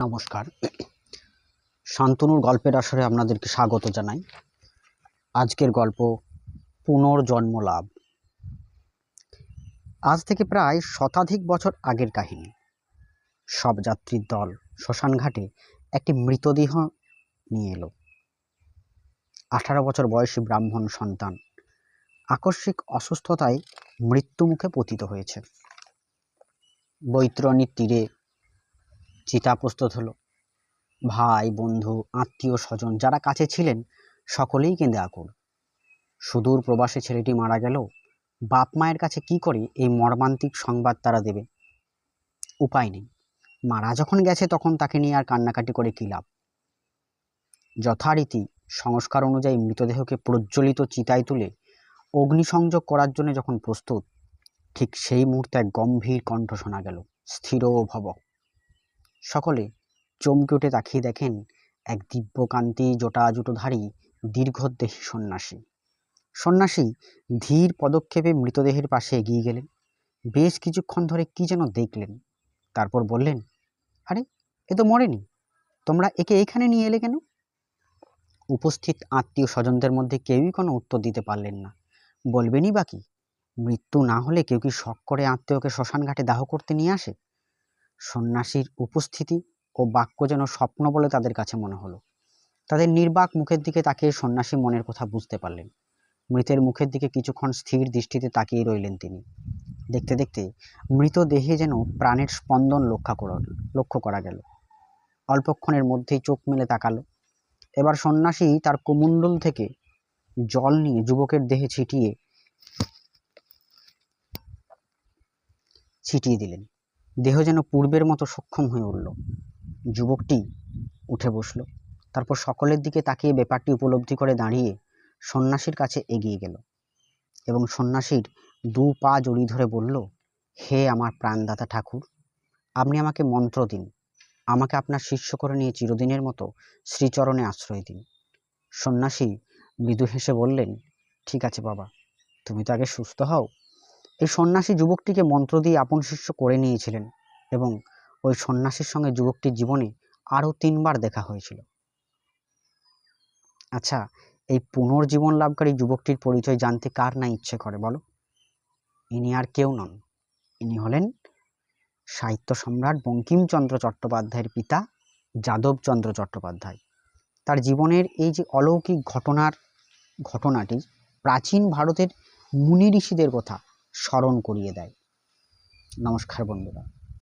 নমস্কার। শান্তনুর গল্পের আসরে আপনাদেরকে স্বাগত জানাই। আজকের গল্প পুনর্জন্ম লাভ। আজ থেকে প্রায় শতাধিক বছর আগের কাহিনী। সব যাত্রীর দল শ্মশানঘাটে একটি মৃতদেহ নিয়ে এলো। 18 বছর বয়সী ব্রাহ্মণ সন্তান আকস্মিক অসুস্থতায় মৃত্যুমুখে পতিত হয়েছে। বৈতরণীর তীরে চিতা প্রস্তুত হলো। ভাই, বন্ধু, আত্মীয় স্বজন যারা কাছে ছিলেন সকলেই কেঁদে আকুল। সুদূর প্রবাসে ছেলেটি মারা গেল। বাপ মায়ের কাছে কি করে এই মর্মান্তিক সংবাদ তারা দেবে? উপায় নেই। মারা যখন গেছে তখন তাকে নিয়ে আর কান্নাকাটি করে কী লাভ? যথারীতি সংস্কার অনুযায়ী মৃতদেহকে প্রজ্বলিত চিতায় তুলে অগ্নিসংযোগ করার জন্য যখন প্রস্তুত, ঠিক সেই মুহূর্তে এক গম্ভীর কণ্ঠ শোনা গেল, স্থির ভব। সকলে চমকে উঠে তাকিয়ে দেখেন এক দিব্যকান্তি জটাজুটোধারী দীর্ঘদেহী সন্ন্যাসী ধীর পদক্ষেপে মৃতদেহের পাশে এগিয়ে গেলেন। বেশ কিছুক্ষণ ধরে কি যেন দেখলেন, তারপর বললেন, আরে এ তো মরেনি, তোমরা একে এখানে নিয়ে এলে কেন? উপস্থিত আত্মীয় স্বজনদের মধ্যে কেউই কোনো উত্তর দিতে পারলেন না। বলবেনই বাকি, মৃত্যু না হলে কেউ কি শখ করে আত্মীয়কে শ্মশানঘাটে দাহ করতে নিয়ে আসে? সন্ন্যাসীর উপস্থিতি ও বাক্য যেন স্বপ্ন বলে তাদের কাছে মনে হলো। তাদের নির্বাক মুখের দিকে তাকিয়ে সন্ন্যাসী মনের কথা বুঝতে পারলেন। মৃতের মুখের দিকে কিছুক্ষণ স্থির দৃষ্টিতে তাকিয়ে রইলেন তিনি। দেখতে দেখতে মৃতদেহে যেন প্রাণের স্পন্দন লক্ষ্য করা গেল। অল্পক্ষণের মধ্যেই চোখ মেলে তাকালো। এবার সন্ন্যাসী তার কুমণ্ডল থেকে জল নিয়ে যুবকের দেহে ছিটিয়ে দিলেন। দেহ যেন পূর্বের মতো সক্ষম হয়ে উঠল। যুবকটি উঠে বসল। তারপর সকলের দিকে তাকিয়ে ব্যাপারটি উপলব্ধি করে দাঁড়িয়ে সন্ন্যাসীর কাছে এগিয়ে গেল এবং সন্ন্যাসীর 2 পা জড়িয়ে ধরে বলল, হে আমার প্রাণদাতা ঠাকুর, আপনি আমাকে মন্ত্র দিন, আমাকে আপনার শিষ্য করে নিয়ে চিরদিনের মতো শ্রীচরণে আশ্রয় দিন। সন্ন্যাসী মৃদু হেসে বললেন, ঠিক আছে বাবা, তুমি তো আগে সুস্থ হও। এই সন্ন্যাসী যুবকটিকে মন্ত্র দিয়ে আপন শিষ্য করে নিয়েছিলেন এবং ওই সন্ন্যাসীর সঙ্গে যুবকটির জীবনে আরও 3 বার দেখা হয়েছিল। আচ্ছা, এই পুনর্জীবন লাভকারী যুবকটির পরিচয় জানতে কার না ইচ্ছে করে বলো? ইনি আর কেউ নন, ইনি হলেন সাহিত্য সম্রাট বঙ্কিমচন্দ্র চট্টোপাধ্যায়ের পিতা যাদবচন্দ্র চট্টোপাধ্যায়। তার জীবনের এই যে অলৌকিক ঘটনাটি প্রাচীন ভারতের মুনি ঋষিদের কথা স্মরণ করিয়ে দেয়। নমস্কার বন্ধুরা।